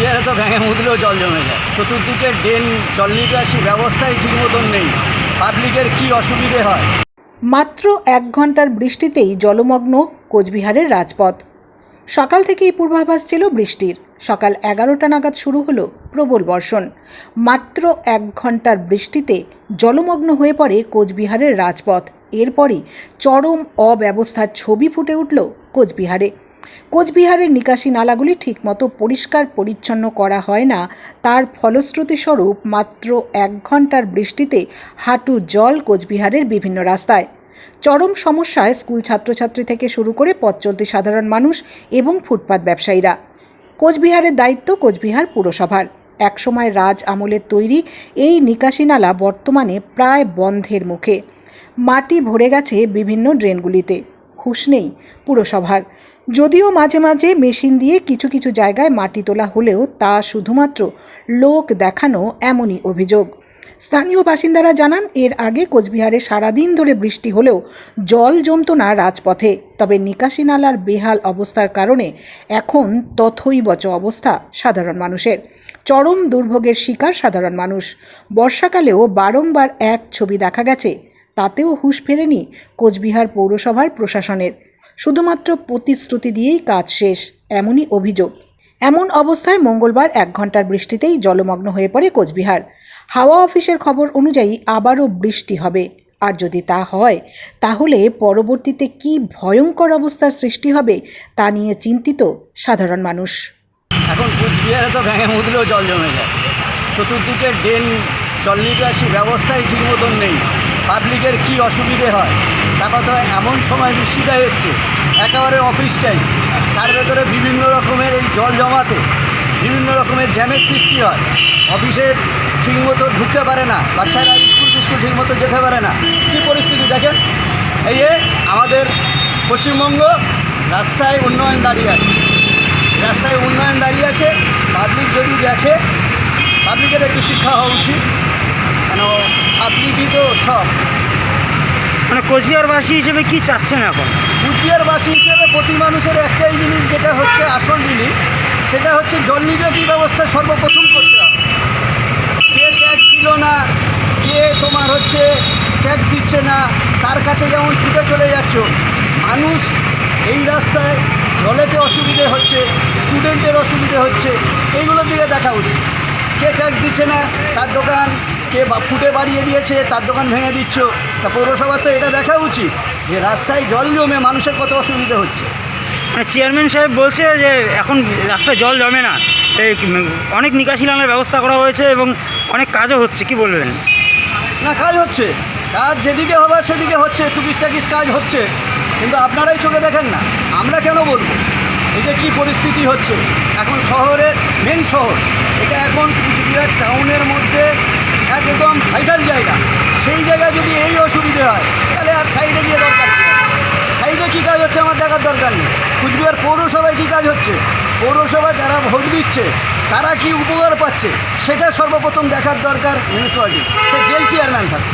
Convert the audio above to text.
কুচবিহারে তো ভেঙে মুদলেও জল জমে যায়। চতুর্দিকে ড্রেন জল নিকাশি ব্যবস্থাই ঠিক মতন নেই। পাবলিকের কি অসুবিধে হয়। মাত্র 1 ঘন্টার বৃষ্টিতেই জলমগ্ন কোচবিহারের রাজপথ। সকাল থেকেই পূর্বাভাস ছিল বৃষ্টির। সকাল 11টা নাগাদ শুরু হলো প্রবল বর্ষণ। মাত্র 1 ঘন্টার বৃষ্টিতে জলমগ্ন হয়ে পড়ে কোচবিহারের রাজপথ। এরপরই চরম অব্যবস্থার ছবি ফুটে উঠল কোচবিহারে। কোচবিহারের নিকাশি নালাগুলি ঠিকমতো পরিষ্কার পরিচ্ছন্ন করা হয় না, তার ফলশ্রুতিস্বরূপ মাত্র 1 ঘন্টার বৃষ্টিতে হাঁটু জল কোচবিহারের বিভিন্ন রাস্তায়। চরম সমস্যায় স্কুল ছাত্রছাত্রী থেকে শুরু করে পথ চলতি সাধারণ মানুষ এবং ফুটপাত ব্যবসায়ীরা। কোচবিহারের দায়িত্ব কোচবিহার পুরসভার। একসময় রাজ আমলের তৈরি এই নিকাশি নালা বর্তমানে প্রায় বন্ধের মুখে। মাটি ভরে গেছে বিভিন্ন ড্রেনগুলিতে। হুঁশ নেই পুরসভার। যদিও মাঝে মাঝে মেশিন দিয়ে কিছু কিছু জায়গায় মাটি তোলা হলেও তা শুধুমাত্র লোক দেখানো এমনই অভিযোগ। স্থানীয় বাসিন্দারা জানান, এর আগে কোচবিহারে সারাদিন ধরে বৃষ্টি হলেও জল জমত না রাজপথে। তবে নিকাশি নালার বেহাল অবস্থার কারণে এখন তথৈবচ অবস্থা সাধারণ মানুষের। চরম দুর্ভোগের শিকার সাধারণ মানুষ। বর্ষাকালেও বারংবার এক ছবি দেখা গেছে, তাতেও হুঁশ ফেরেনি কোচবিহার পৌরসভার প্রশাসনের। শুধুমাত্র প্রতিশ্রুতি দিয়েই কাজ শেষ, এমনই অভিযোগ। এমন অবস্থায় মঙ্গলবার 1 ঘন্টার বৃষ্টিতেই জলমগ্ন হয়ে পড়ে কোচবিহার। হাওয়া অফিসের খবর অনুযায়ী আবারও বৃষ্টি হবে। আর যদি তা হয় তাহলে পরবর্তীতে কি ভয়ঙ্কর অবস্থার সৃষ্টি হবে তা নিয়ে চিন্তিত সাধারণ মানুষ। এখন কুচবিহারে তো ভেঙে মুদলেও জল জমে যায়। চতুর্দিকে ড্রেন জল নিকাশি ব্যবস্থাই ঠিক মতন নেই। পাবলিকের কি অসুবিধে হয়। তারপর তো এমন সময় বৃষ্টিটা এসছে একেবারে অফিস টাইম, তার ভেতরে বিভিন্ন রকমের এই জল জমাতে বিভিন্ন রকমের জ্যামের সৃষ্টি হয়। অফিসের ঠিকমতো ঢুকতে পারে না, বাচ্চারা স্কুল ঠিকমতো যেতে পারে না। কী পরিস্থিতি দেখেন। এই আমাদের পশ্চিমবঙ্গ রাস্তায় উন্নয়ন দাঁড়িয়ে আছে, রাস্তায় উন্নয়ন দাঁড়িয়ে আছে। পাবলিক যদি দেখে, পাবলিকের একটু শিক্ষা হওয়া উচিত, কেন পাবলিকই তো সব। মানে কোচবিহারবাসী হিসেবে কি চাচ্ছেন এখন? কুচবিহারবাসী হিসেবে প্রতি মানুষের একটাই জিনিস, যেটা হচ্ছে আসল জিনিস, সেটা হচ্ছে জল নিকাশি ব্যবস্থা সর্বপ্রথম করতে হবে। কে ট্যাক্স দিল না, কে তোমার হচ্ছে ট্যাক্স দিচ্ছে না, তার কাছে যেমন ছুটে চলে যাচ্ছ। মানুষ এই রাস্তায় জলেতে অসুবিধে হচ্ছে, স্টুডেন্টের অসুবিধে হচ্ছে, এইগুলোর দিকে দেখা উচিত। কে ট্যাক্স দিচ্ছে না, তার দোকান কে ফুটে বাড়িয়ে দিয়েছে, তার দোকান ভেঙে দিচ্ছ। তা পৌরসভার তো এটা দেখা উচিত যে রাস্তায় জল জমে মানুষের কত অসুবিধা হচ্ছে। মানে চেয়ারম্যান সাহেব বলছে যে এখন রাস্তায় জল জমে না, এই অনেক নিকাশি নালার ব্যবস্থা করা হয়েছে এবং অনেক কাজও হচ্ছে, কি বলবেন? না, কাজ হচ্ছে, কাজ যেদিকে হবার সেদিকে হচ্ছে, টুকিস টাকিস কাজ হচ্ছে, কিন্তু আপনারাই চোখে দেখেন না। আমরা কেন বলবো? এই যে কী পরিস্থিতি হচ্ছে এখন শহরের মেন শহর, এটা এখন কুচবিহার টাউনের মধ্যে একদম ভাইটাল জায়গা। সেই জায়গায় যদি এই অসুবিধে হয় তাহলে আর সাইডে গিয়ে দরকার নেই। সাইডে কী কাজ হচ্ছে আমার দেখার দরকার নেই। কুচবিহার পৌরসভায় কী কাজ হচ্ছে, পৌরসভা যারা ভোট দিচ্ছে তারা কি উপকার পাচ্ছে সেটা সর্বপ্রথম দেখার দরকার মিউনিসিপ্যালিটি। সে জেল চেয়ারম্যান থাকে।